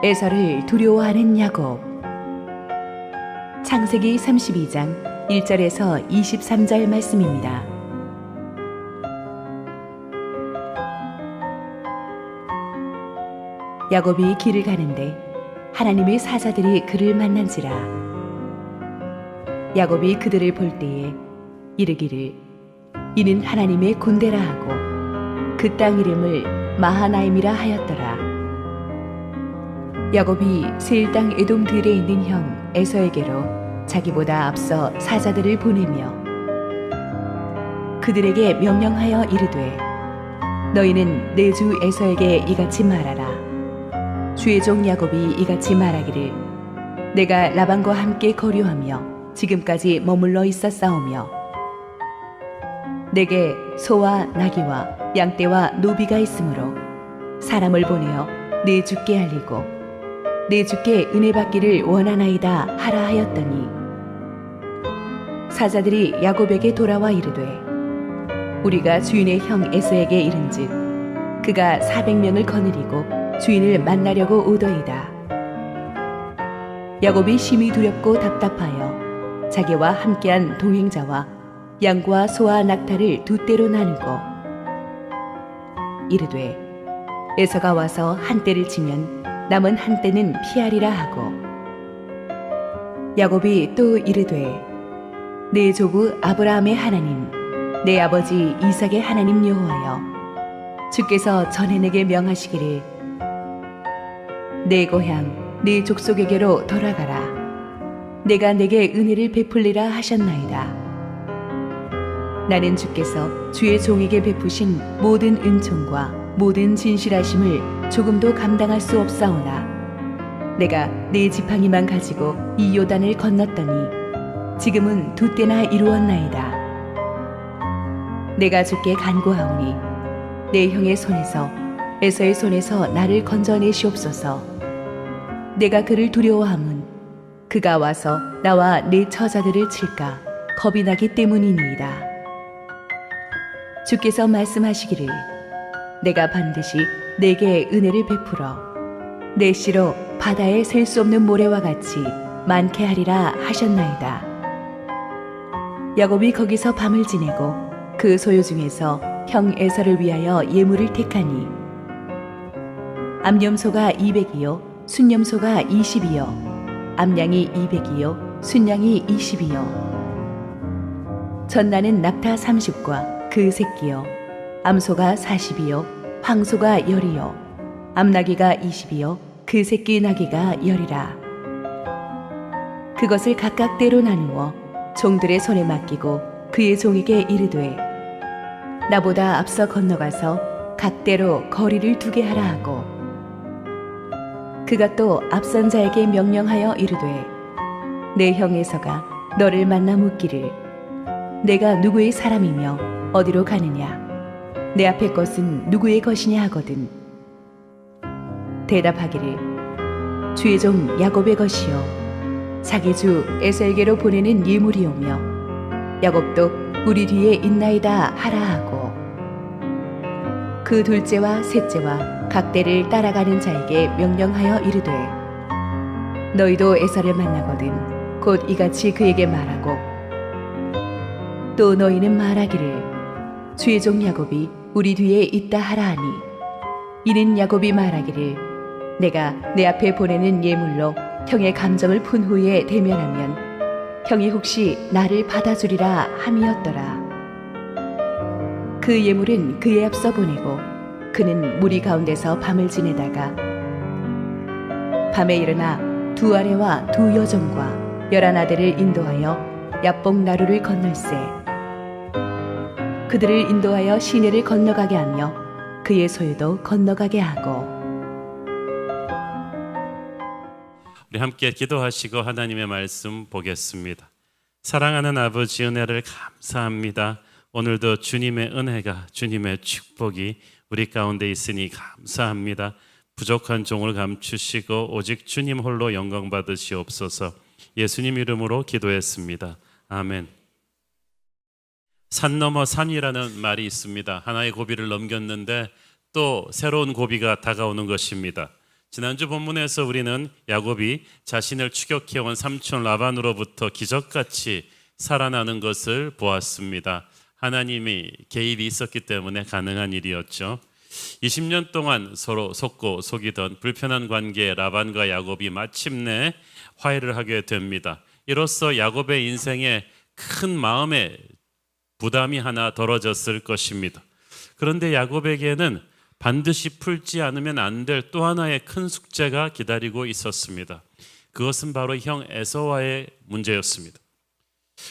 에서를 두려워하는 야곱. 창세기 32장 1절에서 23절 말씀입니다. 야곱이 길을 가는데 하나님의 사자들이 그를 만난지라. 야곱이 그들을 볼 때에 이르기를 이는 하나님의 군대라 하고 그 땅 이름을 마하나임이라 하였더라. 야곱이 세일 땅 에돔 들에 있는 형 에서에게로 자기보다 앞서 사자들을 보내며 그들에게 명령하여 이르되 너희는 내 주 에서에게 이같이 말하라. 주의 종 야곱이 이같이 말하기를 내가 라반과 함께 거류하며 지금까지 머물러 있었사오며 내게 소와 나귀와 양떼와 노비가 있으므로 사람을 보내어 내 주께 알리고 내 주께 은혜 받기를 원하나이다 하라 하였더니 사자들이 야곱에게 돌아와 이르되 우리가 주인의 형 에서에게 이른즉 그가 400명을 거느리고 주인을 만나려고 오더이다. 야곱이 심히 두렵고 답답하여 자기와 함께한 동행자와 양과 소와 낙타를 두 떼로 나누고 이르되 에서가 와서 한 떼를 치면 남은 한 떼는 피하리라 하고 야곱이 또 이르되 내 조부 아브라함의 하나님 내 아버지 이삭의 하나님 여호와여 주께서 전에 내게 명하시기를 내 고향 내 족속에게로 돌아가라 내가 내게 은혜를 베풀리라 하셨나이다. 나는 주께서 주의 종에게 베푸신 모든 은총과 모든 진실하심을 조금도 감당할 수 없사오나 내가 내 지팡이만 가지고 이 요단을 건넜더니 지금은 두 때나 이루었나이다. 내가 주께 간구하오니 내 형의 손에서 에서의 손에서 나를 건져내시옵소서. 내가 그를 두려워함은 그가 와서 나와 내 처자들을 칠까 겁이 나기 때문이니이다. 주께서 말씀하시기를 내가 반드시 내게 은혜를 베풀어 내 씨로 바다에 셀 수 없는 모래와 같이 많게 하리라 하셨나이다. 야곱이 거기서 밤을 지내고 그 소유 중에서 형 에서를 위하여 예물을 택하니 암염소가 200이요 순염소가 20이요 암양이 200이요 순양이 20이요 전나는 낙타 30과 그 새끼요 암소가 40이요 황소가 10이요 암나귀가 20이요 그 새끼 나귀가 10이라. 그것을 각각 떼로 나누어 종들의 손에 맡기고 그의 종에게 이르되 나보다 앞서 건너가서 각 떼로 거리를 두게 하라 하고 그가 또 앞선 자에게 명령하여 이르되 내 형 에서가 너를 만나 묻기를 내가 누구의 사람이며 어디로 가느냐 내 앞에 것은 누구의 것이냐 하거든 대답하기를 주의 종 야곱의 것이요 자기 주 에서에게로 보내는 예물이오며 야곱도 우리 뒤에 있나이다 하라 하고 그 둘째와 셋째와 각 떼를 따라가는 자에게 명령하여 이르되 너희도 에서를 만나거든 곧 이같이 그에게 말하고 또 너희는 말하기를 주의 종 야곱이 우리 뒤에 있다 하라 하니 이는 야곱이 말하기를 내가 내 앞에 보내는 예물로 형의 감정을 푼 후에 대면하면 형이 혹시 나를 받아주리라 함이었더라. 그 예물은 그의 앞서 보내고 그는 무리 가운데서 밤을 지내다가 밤에 일어나 두 아내와 두 여종과 11아들을 인도하여 야복 나루를 건널세 그들을 인도하여 시내를 건너가게 하며 그의 소유도 건너가게 하고. 우리 함께 기도하시고 하나님의 말씀 보겠습니다. 사랑하는 아버지 은혜를 감사합니다. 오늘도 주님의 은혜가 주님의 축복이 우리 가운데 있으니 감사합니다. 부족한 종을 감추시고 오직 주님 홀로 영광 받으시옵소서. 예수님 이름으로 기도했습니다. 아멘. 산 넘어 산이라는 말이 있습니다. 하나의 고비를 넘겼는데 또 새로운 고비가 다가오는 것입니다. 지난주 본문에서 우리는 야곱이 자신을 추격해온 삼촌 라반으로부터 기적같이 살아나는 것을 보았습니다. 하나님이 개입이 있었기 때문에 가능한 일이었죠. 20년 동안 서로 속고 속이던 불편한 관계의 라반과 야곱이 마침내 화해를 하게 됩니다. 이로써 야곱의 인생에 큰 마음의 부담이 하나 덜어졌을 것입니다. 그런데 야곱에게는 반드시 풀지 않으면 안 될 또 하나의 큰 숙제가 기다리고 있었습니다. 그것은 바로 형 에서와의 문제였습니다.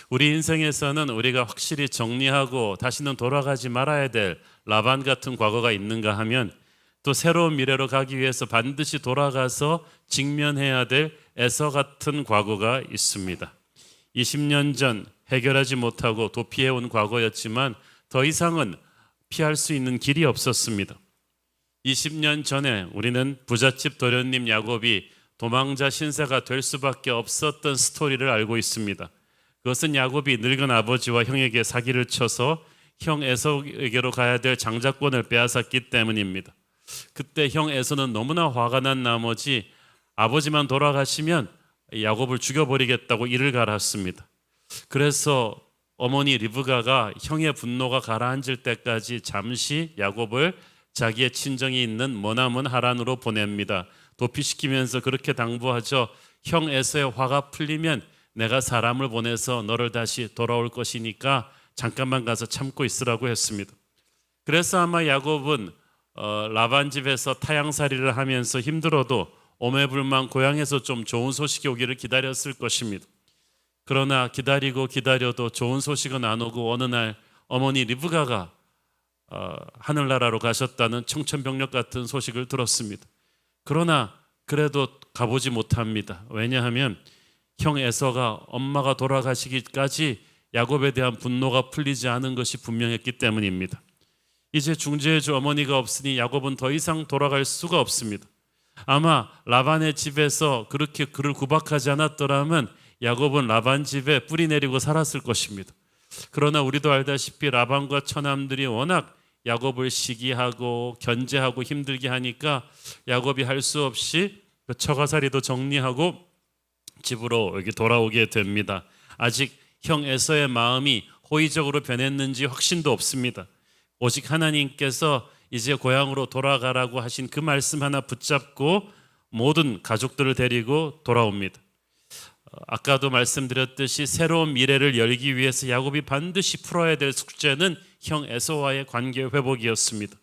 우리 인생에서는 우리가 확실히 정리하고 다시는 돌아가지 말아야 될 라반 같은 과거가 있는가 하면 또 새로운 미래로 가기 위해서 반드시 돌아가서 직면해야 될 에서 같은 과거가 있습니다. 20년 전 해결하지 못하고 도피해온 과거였지만 더 이상은 피할 수 있는 길이 없었습니다. 20년 전에 우리는 부잣집 도련님 야곱이 도망자 신세가 될 수밖에 없었던 스토리를 알고 있습니다. 그것은 야곱이 늙은 아버지와 형에게 사기를 쳐서 형 에서에게로 가야 될 장자권을 빼앗았기 때문입니다. 그때 형 에서는 너무나 화가 난 나머지 아버지만 돌아가시면 야곱을 죽여버리겠다고 이를 갈았습니다. 그래서 어머니 리브가가 형의 분노가 가라앉을 때까지 잠시 야곱을 자기의 친정이 있는 머나먼 하란으로 보냅니다. 도피시키면서 그렇게 당부하죠. 형 에서의 화가 풀리면 내가 사람을 보내서 너를 다시 돌아올 것이니까 잠깐만 가서 참고 있으라고 했습니다. 그래서 아마 야곱은 라반 집에서 타향살이를 하면서 힘들어도 오매불망 고향에서 좀 좋은 소식이 오기를 기다렸을 것입니다. 그러나 기다려도 좋은 소식은 안 오고 어느 날 어머니 리브가가 하늘나라로 가셨다는 청천벽력 같은 소식을 들었습니다. 그러나 그래도 가보지 못합니다. 왜냐하면 형 에서가 엄마가 돌아가시기까지 야곱에 대한 분노가 풀리지 않은 것이 분명했기 때문입니다. 이제 중재해줄 어머니가 없으니 야곱은 더 이상 돌아갈 수가 없습니다. 아마 라반의 집에서 그렇게 그를 구박하지 않았더라면 야곱은 라반 집에 뿌리 내리고 살았을 것입니다. 그러나 우리도 알다시피 라반과 처남들이 워낙 야곱을 시기하고 견제하고 힘들게 하니까 야곱이 할 수 없이 그 처가살이도 정리하고 집으로 여기 돌아오게 됩니다. 아직 형 에서의 마음이 호의적으로 변했는지 확신도 없습니다. 오직 하나님께서 이제 고향으로 돌아가라고 하신 그 말씀 하나 붙잡고 모든 가족들을 데리고 돌아옵니다. 아까도 말씀드렸듯이 새로운 미래를 열기 위해서 야곱이 반드시 풀어야 될 숙제는 형 에서와의 관계 회복이었습니다.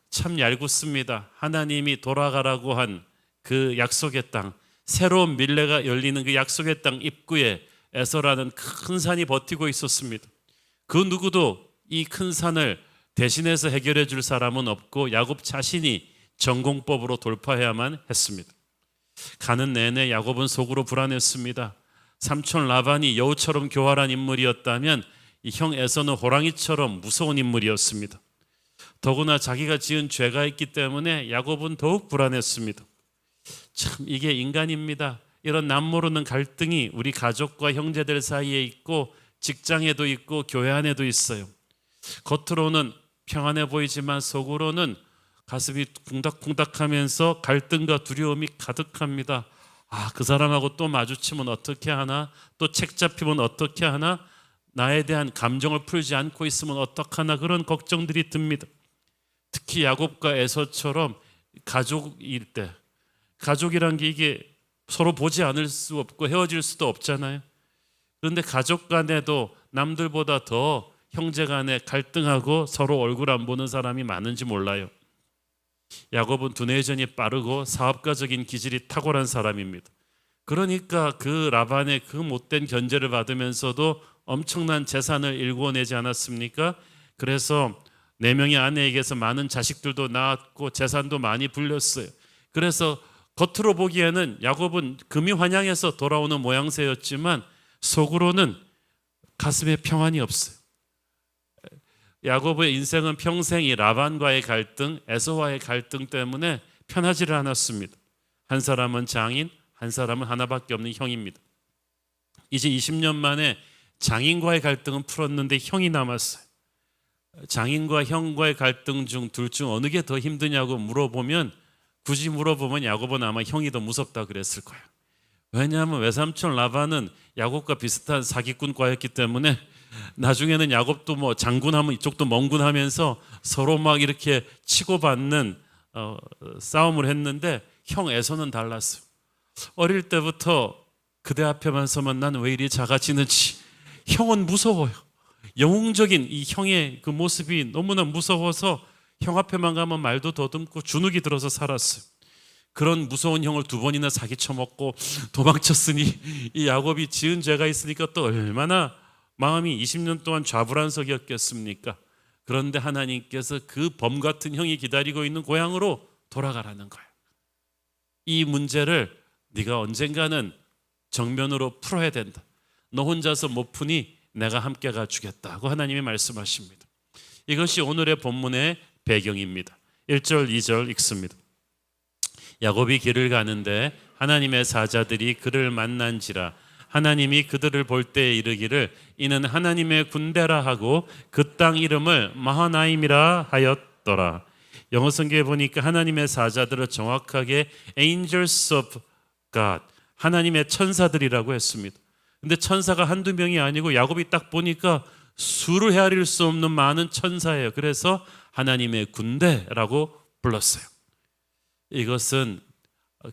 참 얄궂습니다. 하나님이 돌아가라고 한 그 약속의 땅, 새로운 미래가 열리는 그 약속의 땅 입구에 에서라는 큰 산이 버티고 있었습니다. 그 누구도 이 큰 산을 대신해서 해결해 줄 사람은 없고 야곱 자신이 전공법으로 돌파해야만 했습니다. 가는 내내 야곱은 속으로 불안했습니다. 삼촌 라반이 여우처럼 교활한 인물이었다면 이 형 에서는 호랑이처럼 무서운 인물이었습니다. 더구나 자기가 지은 죄가 있기 때문에 야곱은 더욱 불안했습니다. 참 이게 인간입니다. 이런 남모르는 갈등이 우리 가족과 형제들 사이에 있고 직장에도 있고 교회 안에도 있어요. 겉으로는 평안해 보이지만 속으로는 가슴이 쿵닥쿵닥하면서 갈등과 두려움이 가득합니다. 그 사람하고 또 마주치면 어떻게 하나? 또 책 잡히면 어떻게 하나? 나에 대한 감정을 풀지 않고 있으면 어떡하나? 그런 걱정들이 듭니다. 특히 야곱과 에서처럼 가족일 때, 가족이란 게 이게 서로 보지 않을 수 없고 헤어질 수도 없잖아요. 그런데 가족 간에도 남들보다 더 형제 간에 갈등하고 서로 얼굴 안 보는 사람이 많은지 몰라요. 야곱은 두뇌전이 빠르고 사업가적인 기질이 탁월한 사람입니다. 그러니까 그 라반의 그 못된 견제를 받으면서도 엄청난 재산을 일구어내지 않았습니까? 그래서 4명의 아내에게서 많은 자식들도 낳았고 재산도 많이 불렸어요. 그래서 겉으로 보기에는 야곱은 금이 환영해서 돌아오는 모양새였지만 속으로는 가슴에 평안이 없어요. 야곱의 인생은 평생 이 라반과의 갈등, 에서와의 갈등 때문에 편하지를 않았습니다. 한 사람은 장인, 한 사람은 하나밖에 없는 형입니다. 이제 20년 만에 장인과의 갈등은 풀었는데 형이 남았어요. 장인과 형과의 갈등 중 둘 중 어느 게 더 힘드냐고 물어보면 굳이 물어보면 야곱은 아마 형이 더 무섭다 그랬을 거예요. 왜냐하면 외삼촌 라반은 야곱과 비슷한 사기꾼과였기 때문에 나중에는 야곱도 뭐 장군하면 이쪽도 멍군하면서 서로 막 이렇게 치고받는 싸움을 했는데 형 에서는 달랐어요. 어릴 때부터 그대 앞에만 서면 난 왜 이리 작아지는지, 형은 무서워요. 영웅적인 이 형의 그 모습이 너무나 무서워서 형 앞에만 가면 말도 더듬고 주눅이 들어서 살았어요. 그런 무서운 형을 2번이나 사기쳐먹고 도망쳤으니 이 야곱이 지은 죄가 있으니까 또 얼마나 마음이 20년 동안 좌불안석이었겠습니까? 그런데 하나님께서 그 범 같은 형이 기다리고 있는 고향으로 돌아가라는 거예요. 이 문제를 네가 언젠가는 정면으로 풀어야 된다. 너 혼자서 못 푸니 내가 함께 가주겠다고 하나님이 말씀하십니다. 이것이 오늘의 본문의 배경입니다. 1절 2절 읽습니다. 야곱이 길을 가는데 하나님의 사자들이 그를 만난지라. 하나님이 그들을 볼 때에 이르기를 이는 하나님의 군대라 하고 그 땅 이름을 마하나임이라 하였더라. 영어 성경에 보니까 하나님의 사자들을 정확하게 angels of God, 하나님의 천사들이라고 했습니다. 근데 천사가 한두 명이 아니고 야곱이 딱 보니까 수를 헤아릴 수 없는 많은 천사예요. 그래서 하나님의 군대라고 불렀어요. 이것은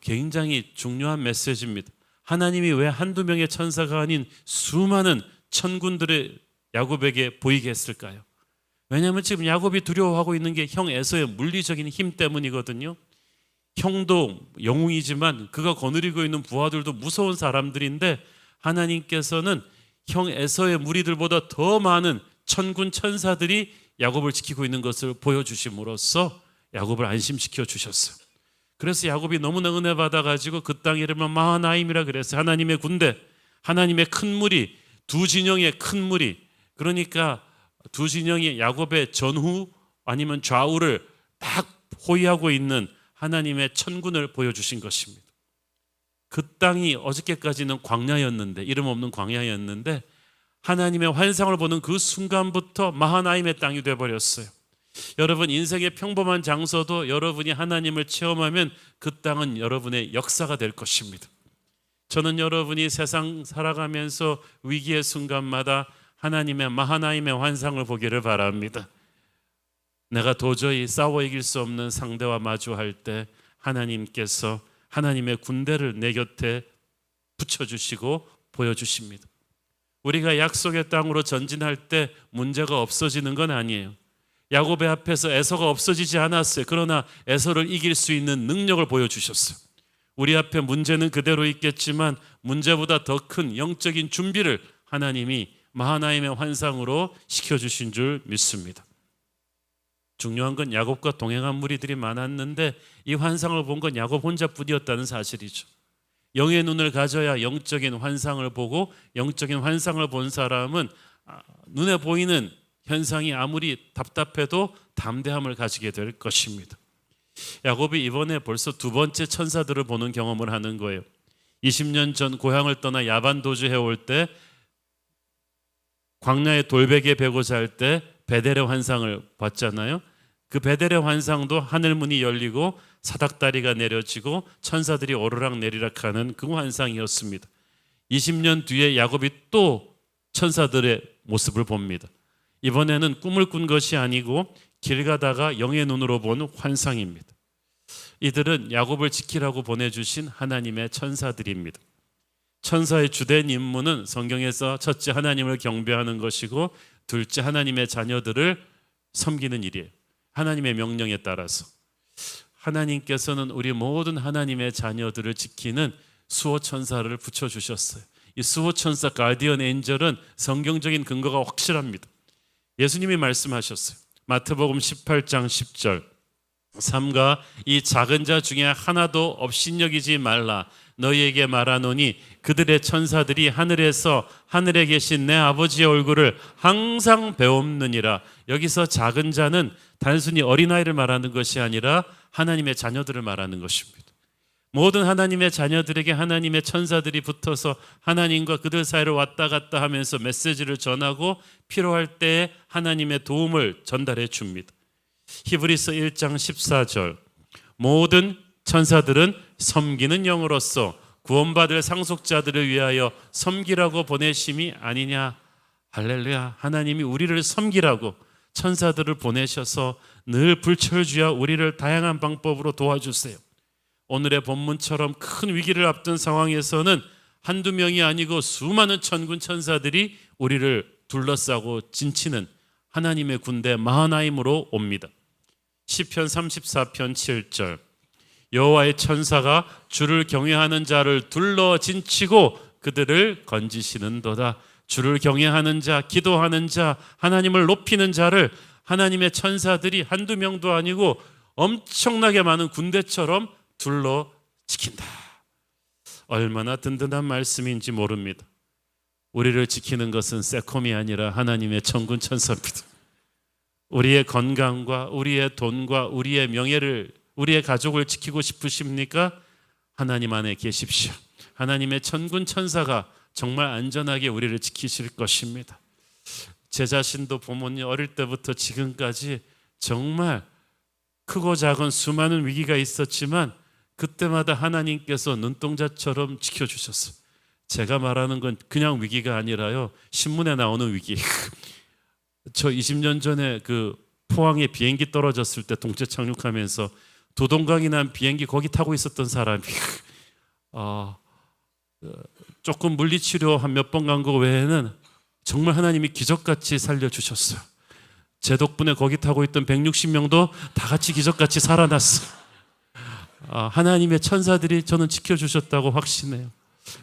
굉장히 중요한 메시지입니다. 하나님이 왜 한두 명의 천사가 아닌 수많은 천군들의 야곱에게 보이게 했을까요? 왜냐하면 지금 야곱이 두려워하고 있는 게 형 에서의 물리적인 힘 때문이거든요. 형도 영웅이지만 그가 거느리고 있는 부하들도 무서운 사람들인데 하나님께서는 형 에서의 무리들보다 더 많은 천군 천사들이 야곱을 지키고 있는 것을 보여주심으로써 야곱을 안심시켜 주셨어요. 그래서 야곱이 너무나 은혜 받아가지고 그 땅 이름은 마하나임이라 그랬어요. 하나님의 군대, 하나님의 큰 무리, 2진영의 큰 무리. 그러니까 2진영이 야곱의 전후 아니면 좌우를 딱 호위하고 있는 하나님의 천군을 보여주신 것입니다. 그 땅이 어저께까지는 광야였는데, 이름 없는 광야였는데 하나님의 환상을 보는 그 순간부터 마하나임의 땅이 되어버렸어요. 여러분, 인생의 평범한 장소도 여러분이 하나님을 체험하면 그 땅은 여러분의 역사가 될 것입니다. 저는 여러분이 세상 살아가면서 위기의 순간마다 하나님의 마하나임의 환상을 보기를 바랍니다. 내가 도저히 싸워 이길 수 없는 상대와 마주할 때 하나님께서 하나님의 군대를 내 곁에 붙여주시고 보여주십니다. 우리가 약속의 땅으로 전진할 때 문제가 없어지는 건 아니에요. 야곱의 앞에서 에서가 없어지지 않았어요. 그러나 에서를 이길 수 있는 능력을 보여주셨어요. 우리 앞에 문제는 그대로 있겠지만 문제보다 더 큰 영적인 준비를 하나님이 마하나임의 환상으로 시켜주신 줄 믿습니다. 중요한 건 야곱과 동행한 무리들이 많았는데 이 환상을 본 건 야곱 혼자뿐이었다는 사실이죠. 영의 눈을 가져야 영적인 환상을 보고, 영적인 환상을 본 사람은 눈에 보이는 현상이 아무리 답답해도 담대함을 가지게 될 것입니다. 야곱이 이번에 벌써 2번째 천사들을 보는 경험을 하는 거예요. 20년 전 고향을 떠나 야반 도주해 올 때 광야의 돌베개에 베고 잘 때 베델의 환상을 봤잖아요. 그 베델의 환상도 하늘문이 열리고 사닥다리가 내려지고 천사들이 오르락 내리락 하는 그 환상이었습니다. 20년 뒤에 야곱이 또 천사들의 모습을 봅니다. 이번에는 꿈을 꾼 것이 아니고 길 가다가 영의 눈으로 본 환상입니다. 이들은 야곱을 지키라고 보내주신 하나님의 천사들입니다. 천사의 주된 임무는 성경에서 첫째 하나님을 경배하는 것이고 둘째 하나님의 자녀들을 섬기는 일이에요. 하나님의 명령에 따라서 하나님께서는 우리 모든 하나님의 자녀들을 지키는 수호천사를 붙여주셨어요. 이 수호천사 가디언 엔젤은 성경적인 근거가 확실합니다. 예수님이 말씀하셨어요. 마태복음 18장 10절, 삼가 이 작은 자 중에 하나도 업신여기지 말라. 너희에게 말하노니 그들의 천사들이 하늘에서 하늘에 계신 내 아버지의 얼굴을 항상 배옵느니라. 여기서 작은 자는 단순히 어린아이를 말하는 것이 아니라 하나님의 자녀들을 말하는 것입니다. 모든 하나님의 자녀들에게 하나님의 천사들이 붙어서 하나님과 그들 사이를 왔다 갔다 하면서 메시지를 전하고 필요할 때 하나님의 도움을 전달해 줍니다. 히브리서 1장 14절, 모든 천사들은 섬기는 영으로서 구원받을 상속자들을 위하여 섬기라고 보내심이 아니냐. 할렐루야. 하나님이 우리를 섬기라고 천사들을 보내셔서 늘 불철주야 우리를 다양한 방법으로 도와주세요. 오늘의 본문처럼 큰 위기를 앞둔 상황에서는 한두 명이 아니고 수많은 천군 천사들이 우리를 둘러싸고 진치는 하나님의 군대 마하나임으로 옵니다. 시편 34편 7절 여호와의 천사가 주를 경외하는 자를 둘러 진치고 그들을 건지시는도다. 주를 경외하는 자, 기도하는 자, 하나님을 높이는 자를 하나님의 천사들이 한두 명도 아니고 엄청나게 많은 군대처럼 둘러 지킨다. 얼마나 든든한 말씀인지 모릅니다. 우리를 지키는 것은 새콤이 아니라 하나님의 천군 천사입니다. 우리의 건강과 우리의 돈과 우리의 명예를, 우리의 가족을 지키고 싶으십니까? 하나님 안에 계십시오. 하나님의 천군 천사가 정말 안전하게 우리를 지키실 것입니다. 제 자신도 부모님 어릴 때부터 지금까지 정말 크고 작은 수많은 위기가 있었지만 그때마다 하나님께서 눈동자처럼 지켜주셨어요. 제가 말하는 건 그냥 위기가 아니라요, 신문에 나오는 위기. 저 20년 전에 그 포항에 비행기 떨어졌을 때 동체 착륙하면서 도동강이 난 비행기 거기 타고 있었던 사람이 조금 물리치료 한 몇 번 간 거 외에는 정말 하나님이 기적같이 살려주셨어요. 제 덕분에 거기 타고 있던 160명도 다 같이 기적같이 살아났어요. 하나님의 천사들이 저는 지켜주셨다고 확신해요.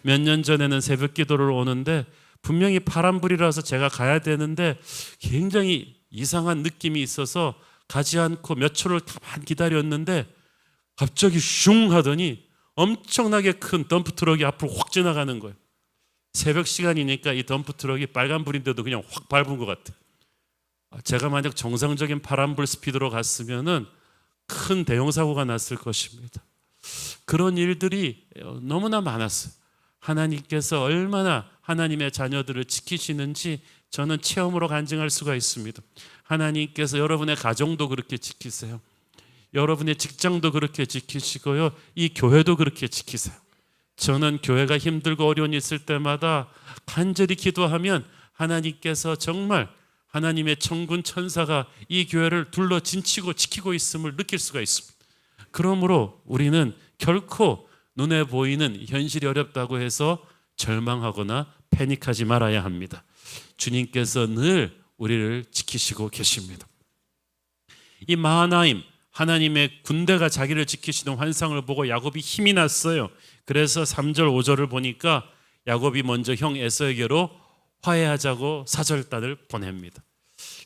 몇 년 전에는 새벽 기도를 오는데 분명히 파란불이라서 제가 가야 되는데 굉장히 이상한 느낌이 있어서 가지 않고 몇 초를 가만 기다렸는데 갑자기 슝 하더니 엄청나게 큰 덤프트럭이 앞으로 확 지나가는 거예요. 새벽 시간이니까 이 덤프트럭이 빨간불인데도 그냥 확 밟은 것 같아요. 제가 만약 정상적인 파란불 스피드로 갔으면은 큰 대형 사고가 났을 것입니다. 그런 일들이 너무나 많았어요. 하나님께서 얼마나 하나님의 자녀들을 지키시는지 저는 체험으로 간증할 수가 있습니다. 하나님께서 여러분의 가정도 그렇게 지키세요. 여러분의 직장도 그렇게 지키시고요, 이 교회도 그렇게 지키세요. 저는 교회가 힘들고 어려움이 있을 때마다 간절히 기도하면 하나님께서 정말 하나님의 천군 천사가 이 교회를 둘러 진치고 지키고 있음을 느낄 수가 있습니다. 그러므로 우리는 결코 눈에 보이는 현실이 어렵다고 해서 절망하거나 패닉하지 말아야 합니다. 주님께서 늘 우리를 지키시고 계십니다. 이 마하나임, 하나님의 군대가 자기를 지키시는 환상을 보고 야곱이 힘이 났어요. 그래서 3절 5절을 보니까 야곱이 먼저 형 에서에게로 화해하자고 사절단을 보냅니다.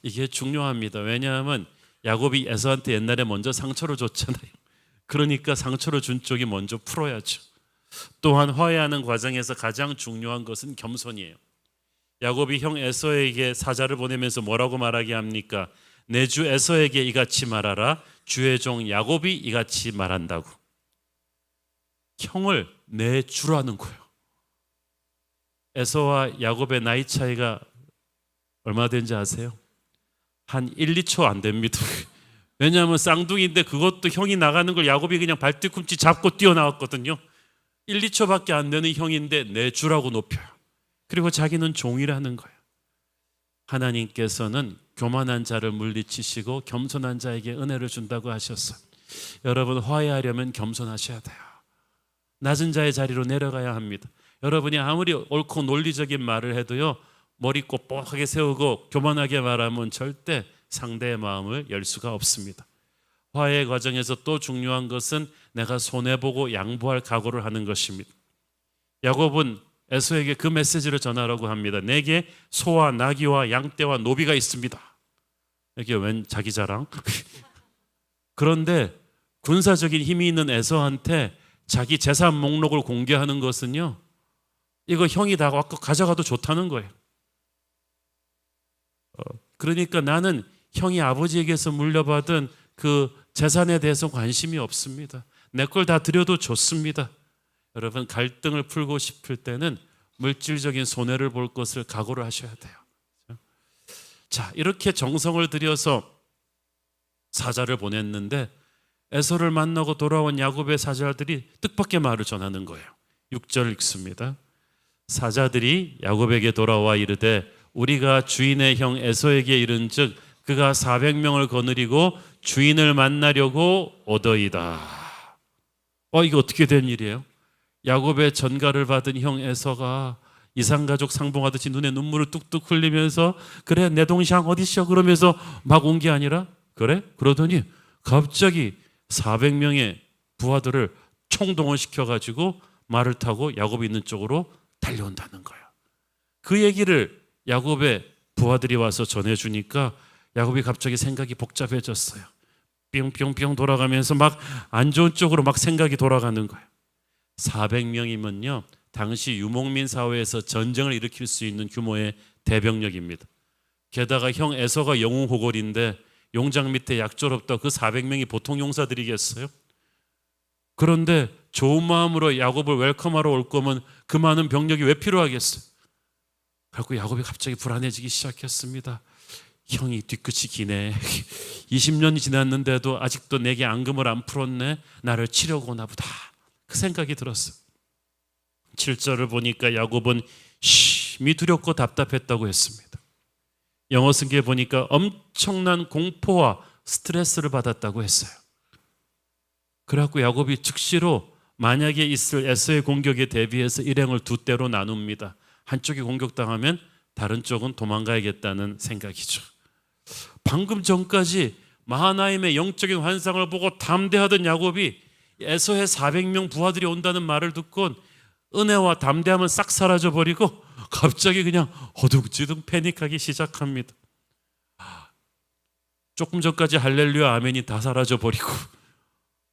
이게 중요합니다. 왜냐하면 야곱이 에서한테 옛날에 먼저 상처를 줬잖아요. 그러니까 상처를 준 쪽이 먼저 풀어야죠. 또한 화해하는 과정에서 가장 중요한 것은 겸손이에요. 야곱이 형 에서에게 사자를 보내면서 뭐라고 말하게 합니까? 내 주 에서에게 이같이 말하라. 주의 종 야곱이 이같이 말한다고. 형을 내 주라는 거예요. 에서와 야곱의 나이 차이가 얼마 된지 아세요? 한 1, 2초 안 됩니다. 왜냐하면 쌍둥이인데 그것도 형이 나가는 걸 야곱이 그냥 발뒤꿈치 잡고 뛰어나왔거든요. 1, 2초밖에 안 되는 형인데 내 주라고 높여요. 그리고 자기는 종이라는 거예요. 하나님께서는 교만한 자를 물리치시고 겸손한 자에게 은혜를 준다고 하셨어요. 여러분, 화해하려면 겸손하셔야 돼요. 낮은 자의 자리로 내려가야 합니다. 여러분이 아무리 옳고 논리적인 말을 해도요, 머리 꼿꼿하게 세우고 교만하게 말하면 절대 상대의 마음을 열 수가 없습니다. 화해 과정에서 또 중요한 것은 내가 손해보고 양보할 각오를 하는 것입니다. 야곱은 에서에게 그 메시지를 전하라고 합니다. 내게 소와 나귀와 양떼와 노비가 있습니다. 이게 웬 자기 자랑? 그런데 군사적인 힘이 있는 에서한테 자기 재산 목록을 공개하는 것은요, 이거 형이 다 갖고 가져가도 좋다는 거예요. 그러니까 나는 형이 아버지에게서 물려받은 그 재산에 대해서 관심이 없습니다. 내 걸 다 드려도 좋습니다. 여러분, 갈등을 풀고 싶을 때는 물질적인 손해를 볼 것을 각오를 하셔야 돼요. 자, 이렇게 정성을 들여서 사자를 보냈는데 에서를 만나고 돌아온 야곱의 사자들이 뜻밖의 말을 전하는 거예요. 6절 읽습니다. 사자들이 야곱에게 돌아와 이르되 우리가 주인의 형 에서에게 이른즉 그가 400명을 거느리고 주인을 만나려고 오더이다. 이게 어떻게 된 일이에요? 야곱의 전가를 받은 형 에서가 이산가족 상봉하듯이 눈에 눈물을 뚝뚝 흘리면서 그래 내 동생 어디셔 그러면서 막 온 게 아니라 그래? 그러더니 갑자기 400명의 부하들을 총동원시켜가지고 말을 타고 야곱이 있는 쪽으로 달려온다는 거예요. 그 얘기를 야곱의 부하들이 와서 전해주니까 야곱이 갑자기 생각이 복잡해졌어요. 뿅뿅뿅 돌아가면서 막 안 좋은 쪽으로 막 생각이 돌아가는 거예요. 400명이면요 당시 유목민 사회에서 전쟁을 일으킬 수 있는 규모의 대병력입니다. 게다가 형 에서가 영웅호걸인데 용장 밑에 약졸 없다 그 400명이 보통 용사들이겠어요? 그런데 좋은 마음으로 야곱을 웰컴하러 올 거면 그 많은 병력이 왜 필요하겠어요? 그래서 야곱이 갑자기 불안해지기 시작했습니다. 형이 뒤끝이 기네. 20년이 지났는데도 아직도 내게 앙금을 안 풀었네. 나를 치려고 오나 보다. 그 생각이 들었어요. 7절을 보니까 야곱은 심히 두렵고 답답했다고 했습니다. 영어 성경에 보니까 엄청난 공포와 스트레스를 받았다고 했어요. 그래갖고 야곱이 즉시로 만약에 있을 에서의 공격에 대비해서 일행을 두 대로 나눕니다. 한쪽이 공격당하면 다른 쪽은 도망가야겠다는 생각이죠. 방금 전까지 마하나임의 영적인 환상을 보고 담대하던 야곱이 에서의 400명 부하들이 온다는 말을 듣고 은혜와 담대함은 싹 사라져버리고 갑자기 그냥 어둥지둥 패닉하기 시작합니다. 조금 전까지 할렐루야 아멘이 다 사라져버리고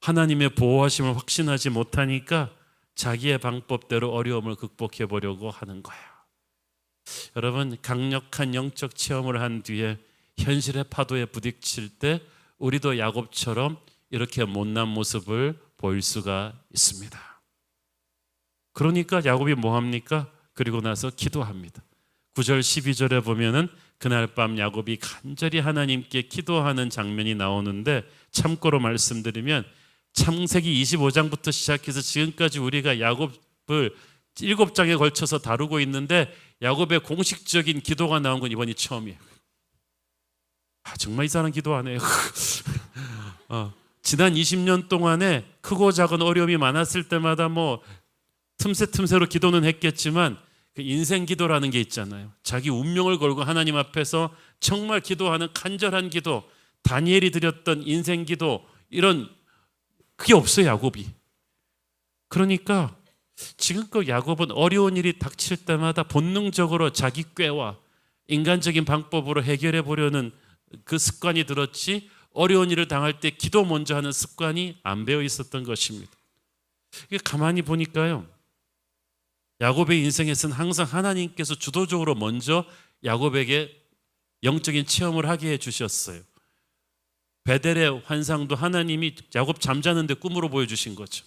하나님의 보호하심을 확신하지 못하니까 자기의 방법대로 어려움을 극복해 보려고 하는 거예요. 여러분 강력한 영적 체험을 한 뒤에 현실의 파도에 부딪힐 때 우리도 야곱처럼 이렇게 못난 모습을 보일 수가 있습니다. 그러니까 야곱이 뭐합니까? 그리고 나서 기도합니다. 9절 12절에 보면은 그날 밤 야곱이 간절히 하나님께 기도하는 장면이 나오는데 참고로 말씀드리면 창세기 25장부터 시작해서 지금까지 우리가 야곱을 7장에 걸쳐서 다루고 있는데 야곱의 공식적인 기도가 나온 건 이번이 처음이에요. 정말 이 사람 기도하네요. 지난 20년 동안에 크고 작은 어려움이 많았을 때마다 뭐 틈새로 기도는 했겠지만 그 인생 기도라는 게 있잖아요. 자기 운명을 걸고 하나님 앞에서 정말 기도하는 간절한 기도, 다니엘이 드렸던 인생 기도 이런 그게 없어요 야곱이. 그러니까 지금껏 야곱은 어려운 일이 닥칠 때마다 본능적으로 자기 꾀와 인간적인 방법으로 해결해 보려는 그 습관이 들었지 어려운 일을 당할 때 기도 먼저 하는 습관이 안 배어 있었던 것입니다. 이게 가만히 보니까요 야곱의 인생에서는 항상 하나님께서 주도적으로 먼저 야곱에게 영적인 체험을 하게 해주셨어요. 베델의 환상도 하나님이 야곱 잠자는데 꿈으로 보여주신 거죠.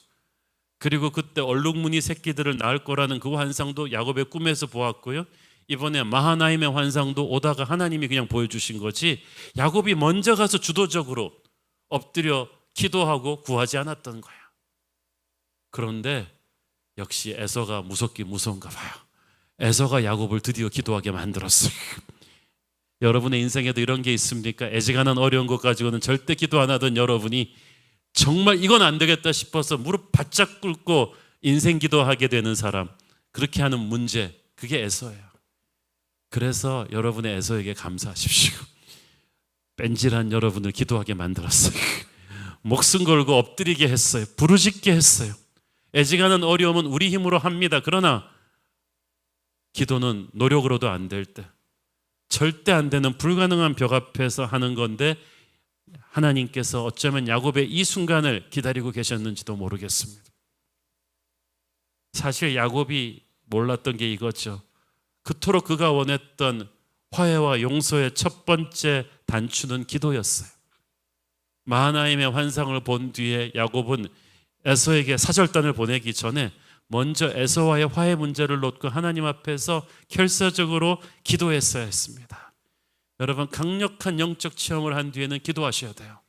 그리고 그때 얼룩무늬 새끼들을 낳을 거라는 그 환상도 야곱의 꿈에서 보았고요. 이번에 마하나임의 환상도 오다가 하나님이 그냥 보여주신 거지 야곱이 먼저 가서 주도적으로 엎드려 기도하고 구하지 않았던 거야. 그런데 역시 에서가 무섭긴 무서운가 봐요. 에서가 야곱을 드디어 기도하게 만들었어요. 여러분의 인생에도 이런 게 있습니까? 애지간한 어려운 것 가지고는 절대 기도 안 하던 여러분이 정말 이건 안 되겠다 싶어서 무릎 바짝 꿇고 인생 기도하게 되는 사람, 그렇게 하는 문제, 그게 에서예요. 그래서 여러분의 에서에게 감사하십시오. 뺀질한 여러분을 기도하게 만들었어요. 목숨 걸고 엎드리게 했어요. 부르짖게 했어요. 애지간한 어려움은 우리 힘으로 합니다. 그러나 기도는 노력으로도 안 될 때, 절대 안 되는 불가능한 벽 앞에서 하는 건데 하나님께서 어쩌면 야곱의 이 순간을 기다리고 계셨는지도 모르겠습니다. 사실 야곱이 몰랐던 게 이거죠. 그토록 그가 원했던 화해와 용서의 첫 번째 단추는 기도였어요. 마하나임의 환상을 본 뒤에 야곱은 에서에게 사절단을 보내기 전에 먼저 에서와의 화해 문제를 놓고 하나님 앞에서 결사적으로 기도했어야 했습니다. 여러분 강력한 영적 체험을 한 뒤에는 기도하셔야 돼요.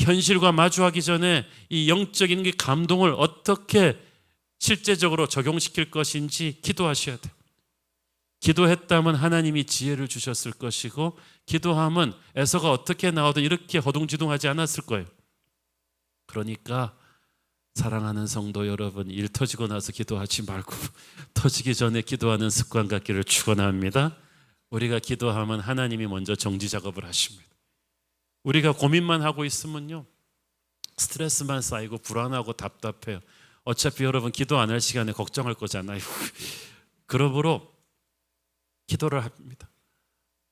현실과 마주하기 전에 이 영적인 그 감동을 어떻게 실제적으로 적용시킬 것인지 기도하셔야 돼요. 기도했다면 하나님이 지혜를 주셨을 것이고, 기도하면 에서가 어떻게 나오든 이렇게 허둥지둥하지 않았을 거예요. 그러니까 사랑하는 성도 여러분, 일 터지고 나서 기도하지 말고 터지기 전에 기도하는 습관 갖기를 축원합니다. 우리가 기도하면 하나님이 먼저 정지 작업을 하십니다. 우리가 고민만 하고 있으면요, 스트레스만 쌓이고 불안하고 답답해요. 어차피 여러분 기도 안 할 시간에 걱정할 거잖아요. 그러므로 기도를 합니다.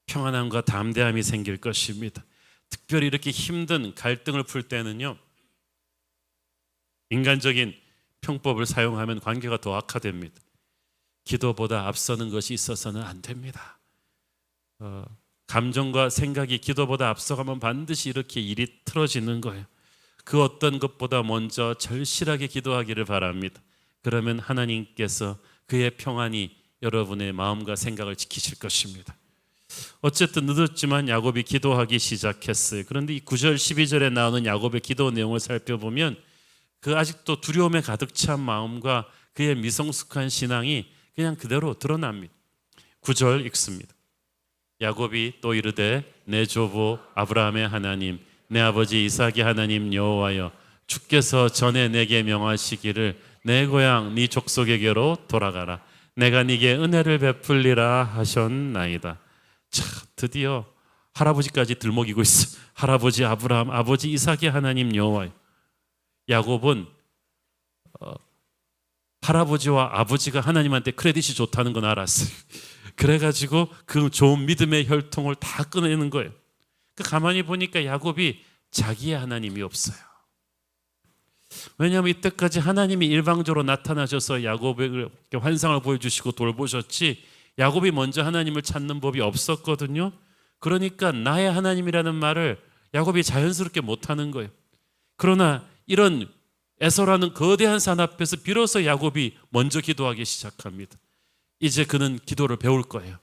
평안함과 담대함이 생길 것입니다. 특별히 이렇게 힘든 갈등을 풀 때는요, 인간적인 평법을 사용하면 관계가 더 악화됩니다. 기도보다 앞서는 것이 있어서는 안 됩니다. 감정과 생각이 기도보다 앞서가면 반드시 이렇게 일이 틀어지는 거예요. 그 어떤 것보다 먼저 절실하게 기도하기를 바랍니다. 그러면 하나님께서 그의 평안이 여러분의 마음과 생각을 지키실 것입니다. 어쨌든 늦었지만 야곱이 기도하기 시작했어요. 그런데 이 9절 12절에 나오는 야곱의 기도 내용을 살펴보면 그 아직도 두려움에 가득 찬 마음과 그의 미성숙한 신앙이 그냥 그대로 드러납니다. 9절 읽습니다. 야곱이 또 이르되 내 조부 아브라함의 하나님, 내 아버지 이삭의 하나님 여호와여, 주께서 전에 내게 명하시기를 내 고향 네 족속에게로 돌아가라. 내가 네게 은혜를 베풀리라 하셨나이다. 자, 드디어 할아버지까지 들먹이고 있어. 할아버지 아브라함, 아버지 이삭의 하나님 여호와여. 야곱은 할아버지와 아버지가 하나님한테 크레딧이 좋다는 건 알았어요. 그래가지고 그 좋은 믿음의 혈통을 다 꺼내는 거예요. 가만히 보니까 야곱이 자기의 하나님이 없어요. 왜냐하면 이때까지 하나님이 일방적으로 나타나셔서 야곱에게 환상을 보여주시고 돌보셨지, 야곱이 먼저 하나님을 찾는 법이 없었거든요. 그러니까 나의 하나님이라는 말을 야곱이 자연스럽게 못하는 거예요. 그러나 이런 에서라는 거대한 산 앞에서 비로소 야곱이 먼저 기도하기 시작합니다. 이제 그는 기도를 배울 거예요.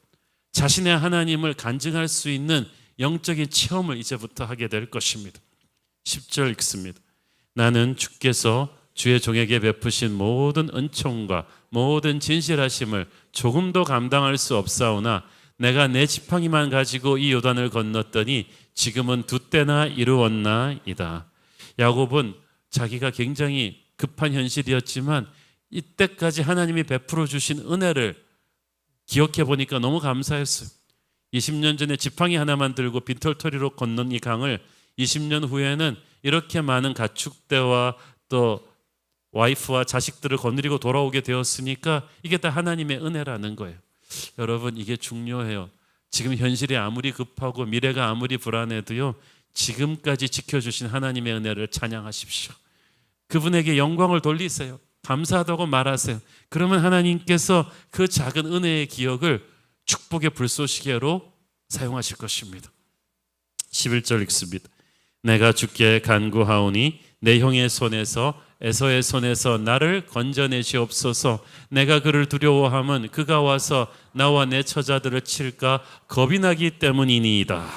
자신의 하나님을 간증할 수 있는 영적인 체험을 이제부터 하게 될 것입니다. 10절 읽습니다. 나는 주께서 주의 종에게 베푸신 모든 은총과 모든 진실하심을 조금도 감당할 수 없사오나 내가 내 지팡이만 가지고 이 요단을 건넜더니 지금은 두 때나 이루었나이다. 야곱은 자기가 굉장히 급한 현실이었지만 이때까지 하나님이 베풀어 주신 은혜를 기억해 보니까 너무 감사했어요. 20년 전에 지팡이 하나만 들고 빈털터리로 건넌 이 강을 20년 후에는 이렇게 많은 가축대와 또 와이프와 자식들을 거느리고 돌아오게 되었으니까 이게 다 하나님의 은혜라는 거예요. 여러분, 이게 중요해요. 지금 현실이 아무리 급하고 미래가 아무리 불안해도요, 지금까지 지켜주신 하나님의 은혜를 찬양하십시오. 그분에게 영광을 돌리세요. 감사하다고 말하세요. 그러면 하나님께서 그 작은 은혜의 기억을 축복의 불쏘시개로 사용하실 것입니다. 11절 읽습니다. 내가 주께 간구하오니 내 형의 손에서 에서의 손에서 나를 건져내시옵소서. 내가 그를 두려워함은 그가 와서 나와 내 처자들을 칠까 겁이 나기 때문이니이다.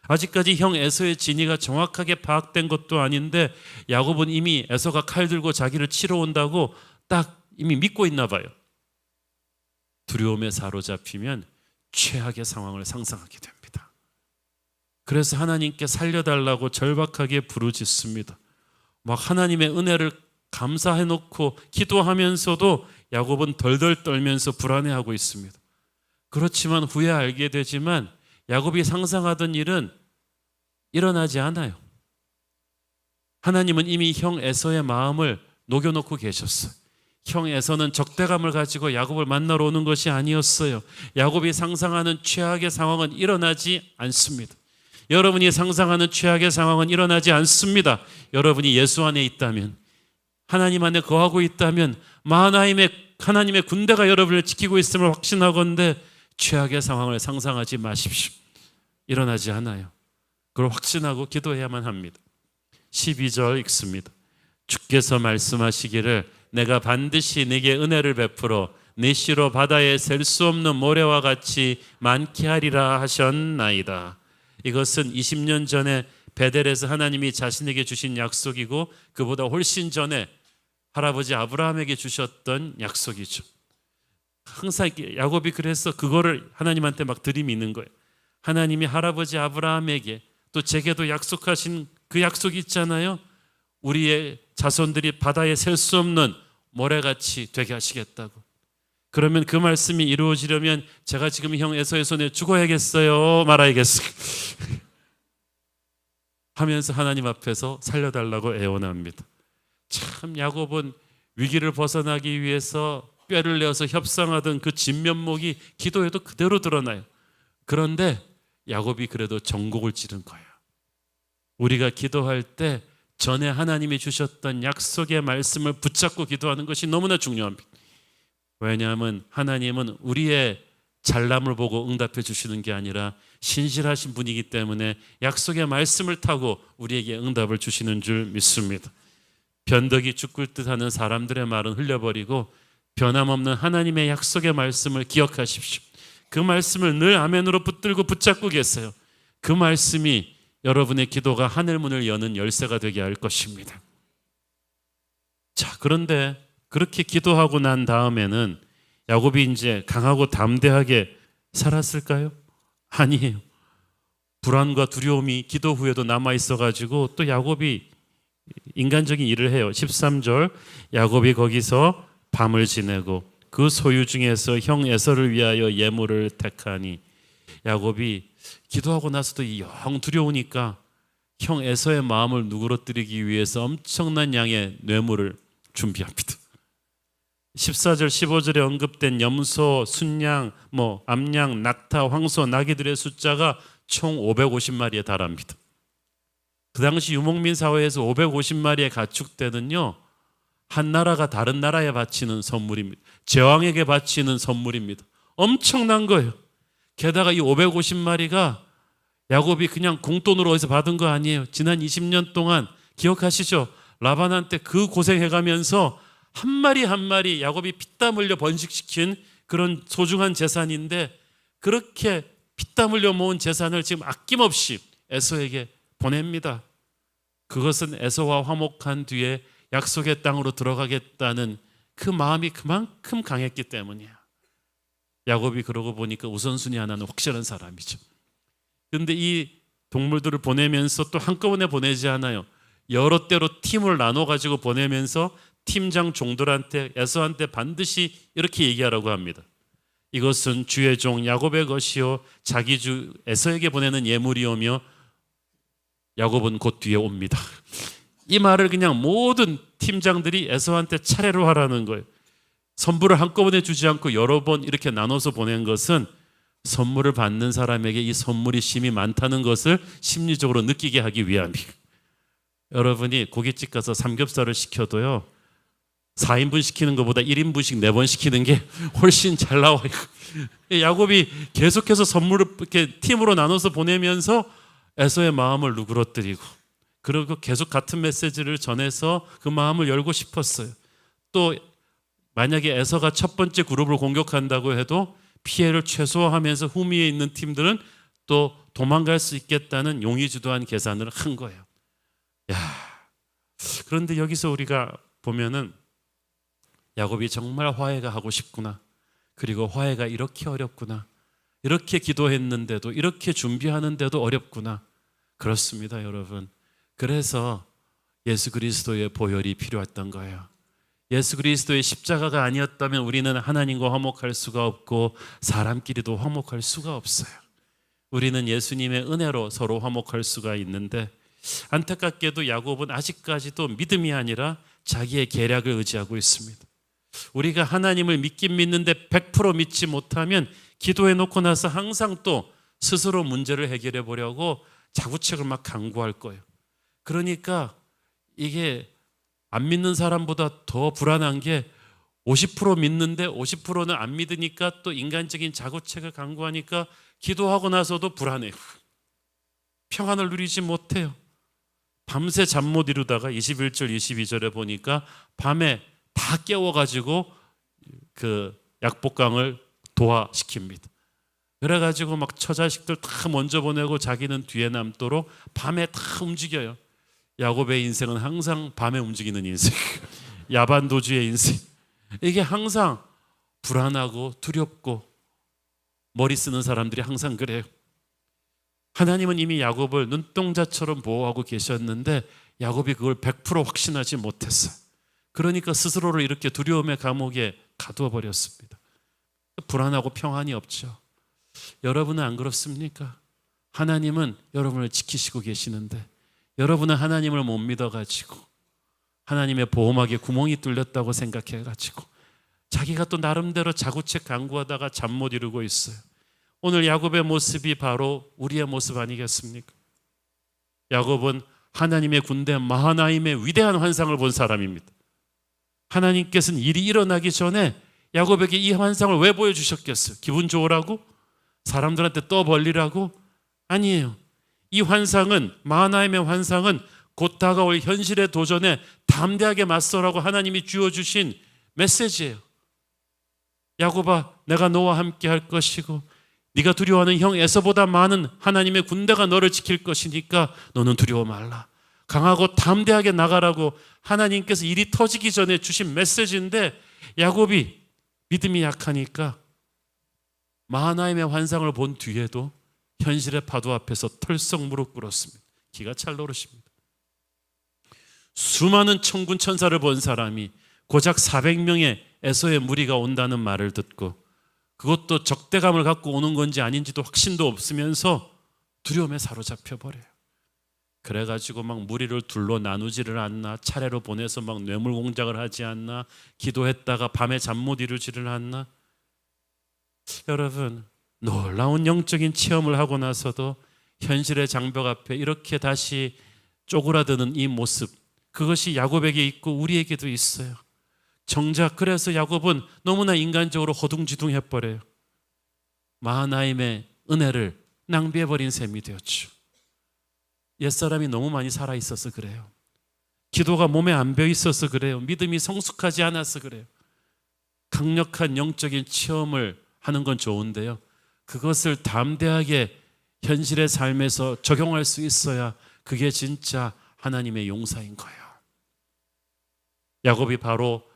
아직까지 형 에서의 진위가 정확하게 파악된 것도 아닌데 야곱은 이미 에서가 칼 들고 자기를 치러 온다고 딱 이미 믿고 있나 봐요. 두려움에 사로잡히면 최악의 상황을 상상하게 됩니다. 그래서 하나님께 살려달라고 절박하게 부르짖습니다. 막 하나님의 은혜를 감사해놓고 기도하면서도 야곱은 덜덜 떨면서 불안해하고 있습니다. 그렇지만 후에 알게 되지만 야곱이 상상하던 일은 일어나지 않아요. 하나님은 이미 형 에서의 마음을 녹여놓고 계셨어요. 형 에서는 적대감을 가지고 야곱을 만나러 오는 것이 아니었어요. 야곱이 상상하는 최악의 상황은 일어나지 않습니다. 여러분이 상상하는 최악의 상황은 일어나지 않습니다. 여러분이 예수 안에 있다면, 하나님 안에 거하고 있다면, 하나님의 군대가 여러분을 지키고 있음을 확신하건대 최악의 상황을 상상하지 마십시오. 일어나지 않아요. 그걸 확신하고 기도해야만 합니다. 12절 읽습니다. 주께서 말씀하시기를 내가 반드시 네게 은혜를 베풀어 네 씨로 바다에 셀 수 없는 모래와 같이 많게 하리라 하셨나이다. 이것은 20년 전에 베델에서 하나님이 자신에게 주신 약속이고 그보다 훨씬 전에 할아버지 아브라함에게 주셨던 약속이죠. 항상 야곱이 그래서 그거를 하나님한테 막 들이미는 거예요. 하나님이 할아버지 아브라함에게 또 제게도 약속하신 그 약속이 있잖아요. 우리의 자손들이 바다에 셀 수 없는 모래같이 되게 하시겠다고. 그러면 그 말씀이 이루어지려면 제가 지금 형 에서의 손에 죽어야겠어요, 말아야겠어요 하면서 하나님 앞에서 살려달라고 애원합니다. 참 야곱은 위기를 벗어나기 위해서 뼈를 내어서 협상하던 그 진면목이 기도에도 그대로 드러나요. 그런데 야곱이 그래도 전곡을 찌른 거예요. 우리가 기도할 때 전에 하나님이 주셨던 약속의 말씀을 붙잡고 기도하는 것이 너무나 중요합니다. 왜냐하면 하나님은 우리의 잘남을 보고 응답해 주시는 게 아니라 신실하신 분이기 때문에 약속의 말씀을 타고 우리에게 응답을 주시는 줄 믿습니다. 변덕이 죽을 듯하는 사람들의 말은 흘려버리고 변함없는 하나님의 약속의 말씀을 기억하십시오. 그 말씀을 늘 아멘으로 붙들고 붙잡고 계세요. 그 말씀이 여러분의 기도가 하늘문을 여는 열쇠가 되게 할 것입니다. 자, 그런데 그렇게 기도하고 난 다음에는 야곱이 이제 강하고 담대하게 살았을까요? 아니에요. 불안과 두려움이 기도 후에도 남아 있어가지고 또 야곱이 인간적인 일을 해요. 13절 야곱이 거기서 밤을 지내고 그 소유 중에서 형 에서를 위하여 예물을 택하니. 야곱이 기도하고 나서도 영 두려우니까 형 에서의 마음을 누그러뜨리기 위해서 엄청난 양의 뇌물을 준비합니다. 14절 15절에 언급된 염소, 순양, 암양, 낙타, 황소, 나귀들의 숫자가 총 550마리에 달합니다. 그 당시 유목민 사회에서 550마리의 가축대는요, 한 나라가 다른 나라에 바치는 선물입니다. 제왕에게 바치는 선물입니다. 엄청난 거예요. 게다가 이 550마리가 야곱이 그냥 공돈으로 어디서 받은 거 아니에요. 지난 20년 동안 기억하시죠? 라반한테 그 고생해가면서 한 마리 한 마리 야곱이 피땀 흘려 번식시킨 그런 소중한 재산인데, 그렇게 피땀 흘려 모은 재산을 지금 아낌없이 에서에게 보냅니다. 그것은 에서와 화목한 뒤에 약속의 땅으로 들어가겠다는 그 마음이 그만큼 강했기 때문이에요. 야곱이 그러고 보니까 우선순위 하나는 확실한 사람이죠. 그런데 이 동물들을 보내면서 또 한꺼번에 보내지 않아요. 여러 때로 팀을 나눠가지고 보내면서 팀장 종들한테, 에서한테 반드시 이렇게 얘기하라고 합니다. 이것은 주의 종 야곱의 것이요 자기 주 에서에게 보내는 예물이오며 야곱은 곧 뒤에 옵니다. 이 말을 그냥 모든 팀장들이 에서한테 차례로 하라는 거예요. 선물을 한꺼번에 주지 않고 여러 번 이렇게 나눠서 보낸 것은 선물을 받는 사람에게 이 선물이 심이 많다는 것을 심리적으로 느끼게 하기 위함이에요. 여러분이 고깃집 가서 삼겹살을 시켜도요, 4인분 시키는 것보다 1인분씩 4번 시키는 게 훨씬 잘 나와요. 야곱이 계속해서 선물을 이렇게 팀으로 나눠서 보내면서 에서의 마음을 누그러뜨리고, 그리고 계속 같은 메시지를 전해서 그 마음을 열고 싶었어요. 또 만약에 에서가 첫 번째 그룹을 공격한다고 해도 피해를 최소화하면서 후미에 있는 팀들은 또 도망갈 수 있겠다는 용의주도한 계산을 한 거예요. 그런데 여기서 우리가 보면은 야곱이 정말 화해가 하고 싶구나, 그리고 화해가 이렇게 어렵구나, 이렇게 기도했는데도, 이렇게 준비하는데도 어렵구나. 그렇습니다, 여러분. 그래서 예수 그리스도의 보혈이 필요했던 거예요. 예수 그리스도의 십자가가 아니었다면 우리는 하나님과 화목할 수가 없고 사람끼리도 화목할 수가 없어요. 우리는 예수님의 은혜로 서로 화목할 수가 있는데, 안타깝게도 야곱은 아직까지도 믿음이 아니라 자기의 계략을 의지하고 있습니다. 우리가 하나님을 믿긴 믿는데 100% 믿지 못하면 기도해 놓고 나서 항상 또 스스로 문제를 해결해 보려고 자구책을 막 강구할 거예요. 그러니까 이게 안 믿는 사람보다 더 불안한 게 50% 믿는데 50%는 안 믿으니까 또 인간적인 자구책을 강구하니까 기도하고 나서도 불안해요. 평안을 누리지 못해요. 밤새 잠 못 이루다가 21절 22절에 보니까 밤에 다 깨워가지고 그 약복강을 도화시킵니다. 그래가지고 막 처자식들 다 먼저 보내고 자기는 뒤에 남도록 밤에 다 움직여요. 야곱의 인생은 항상 밤에 움직이는 인생, 야반도주의 인생. 이게 항상 불안하고 두렵고 머리 쓰는 사람들이 항상 그래요. 하나님은 이미 야곱을 눈동자처럼 보호하고 계셨는데 야곱이 그걸 100% 확신하지 못했어요. 그러니까 스스로를 이렇게 두려움의 감옥에 가두어 버렸습니다. 불안하고 평안이 없죠. 여러분은 안 그렇습니까? 하나님은 여러분을 지키시고 계시는데 여러분은 하나님을 못 믿어가지고 하나님의 보호막에 구멍이 뚫렸다고 생각해가지고 자기가 또 나름대로 자구책 강구하다가 잠 못 이루고 있어요. 오늘 야곱의 모습이 바로 우리의 모습 아니겠습니까? 야곱은 하나님의 군대 마하나임의 위대한 환상을 본 사람입니다. 하나님께서는 일이 일어나기 전에 야곱에게 이 환상을 왜 보여주셨겠어요? 기분 좋으라고? 사람들한테 떠벌리라고? 아니에요. 이 환상은, 마하나임의 환상은 곧 다가올 현실의 도전에 담대하게 맞서라고 하나님이 주어주신 메시지예요. 야곱아, 내가 너와 함께 할 것이고 네가 두려워하는 형 에서보다 많은 하나님의 군대가 너를 지킬 것이니까 너는 두려워 말라. 강하고 담대하게 나가라고 하나님께서 일이 터지기 전에 주신 메시지인데 야곱이 믿음이 약하니까 마하나임의 환상을 본 뒤에도 현실의 파도 앞에서 털썩 무릎 꿇었습니다. 기가 찰 노릇입니다. 수많은 천군 천사를 본 사람이 고작 400명의 에서의 무리가 온다는 말을 듣고 그것도 적대감을 갖고 오는 건지 아닌지도 확신도 없으면서 두려움에 사로잡혀 버려요. 그래가지고 막 무리를 둘로 나누지를 않나, 차례로 보내서 막 뇌물 공작을 하지 않나, 기도했다가 밤에 잠 못 이루지를 않나. 여러분, 놀라운 영적인 체험을 하고 나서도 현실의 장벽 앞에 이렇게 다시 쪼그라드는 이 모습, 그것이 야곱에게 있고 우리에게도 있어요. 정작 그래서 야곱은 너무나 인간적으로 허둥지둥해 버려요. 마하나임의 은혜를 낭비해버린 셈이 되었죠. 옛사람이 너무 많이 살아있어서 그래요. 기도가 몸에 안 배어있어서 그래요. 믿음이 성숙하지 않아서 그래요. 강력한 영적인 체험을 하는 건 좋은데요, 그것을 담대하게 현실의 삶에서 적용할 수 있어야 그게 진짜 하나님의 용사인 거예요. 야곱이 바로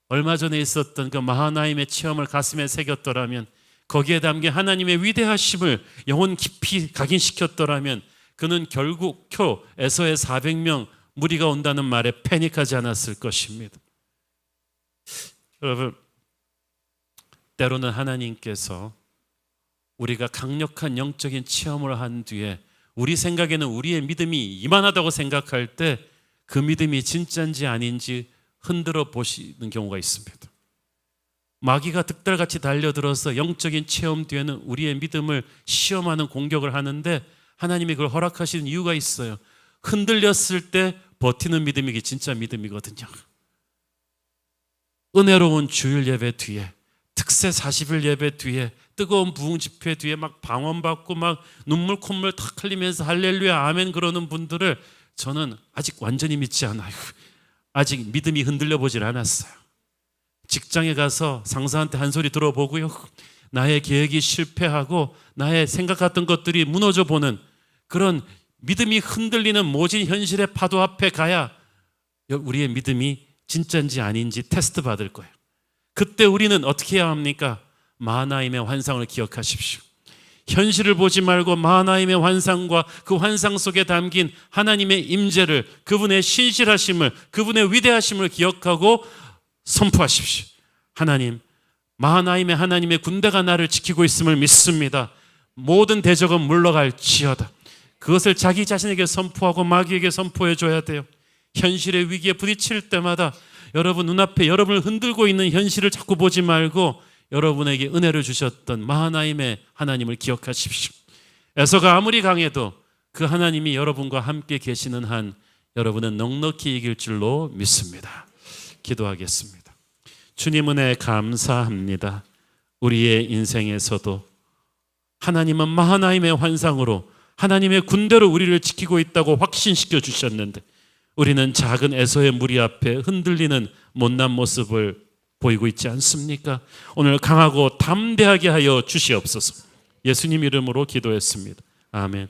얼마 전에 있었던 그 마하나임의 체험을 가슴에 새겼더라면, 거기에 담긴 하나님의 위대하심을 영혼 깊이 각인시켰더라면 그는 결국 에서의 400명 무리가 온다는 말에 패닉하지 않았을 것입니다. 여러분, 때로는 하나님께서 우리가 강력한 영적인 체험을 한 뒤에 우리 생각에는 우리의 믿음이 이만하다고 생각할 때 그 믿음이 진짜인지 아닌지 흔들어 보시는 경우가 있습니다. 마귀가 득달같이 달려들어서 영적인 체험 뒤에는 우리의 믿음을 시험하는 공격을 하는데 하나님이 그걸 허락하시는 이유가 있어요. 흔들렸을 때 버티는 믿음이 이게 진짜 믿음이거든요. 은혜로운 주일 예배 뒤에, 특세 40일 예배 뒤에, 뜨거운 부흥 집회 뒤에 막 방언받고 막 눈물 콧물 탁 흘리면서 할렐루야 아멘 그러는 분들을 저는 아직 완전히 믿지 않아요. 아직 믿음이 흔들려 보질 않았어요. 직장에 가서 상사한테 한 소리 들어보고요, 나의 계획이 실패하고 나의 생각했던 것들이 무너져 보는 그런 믿음이 흔들리는 모진 현실의 파도 앞에 가야 우리의 믿음이 진짜인지 아닌지 테스트 받을 거예요. 그때 우리는 어떻게 해야 합니까? 마하나임의 환상을 기억하십시오. 현실을 보지 말고 마하나임의 환상과 그 환상 속에 담긴 하나님의 임재를, 그분의 신실하심을, 그분의 위대하심을 기억하고 선포하십시오. 하나님, 마하나임의 하나님의 군대가 나를 지키고 있음을 믿습니다. 모든 대적은 물러갈지어다. 그것을 자기 자신에게 선포하고 마귀에게 선포해 줘야 돼요. 현실의 위기에 부딪힐 때마다 여러분 눈앞에 여러분을 흔들고 있는 현실을 자꾸 보지 말고 여러분에게 은혜를 주셨던 마하나임의 하나님을 기억하십시오. 에서가 아무리 강해도 그 하나님이 여러분과 함께 계시는 한 여러분은 넉넉히 이길 줄로 믿습니다. 기도하겠습니다. 주님 은혜 감사합니다. 우리의 인생에서도 하나님은 마하나임의 환상으로 하나님의 군대로 우리를 지키고 있다고 확신시켜 주셨는데 우리는 작은 에서의 무리 앞에 흔들리는 못난 모습을 보이고 있지 않습니까? 오늘 강하고 담대하게 하여 주시옵소서. 예수님 이름으로 기도했습니다. 아멘.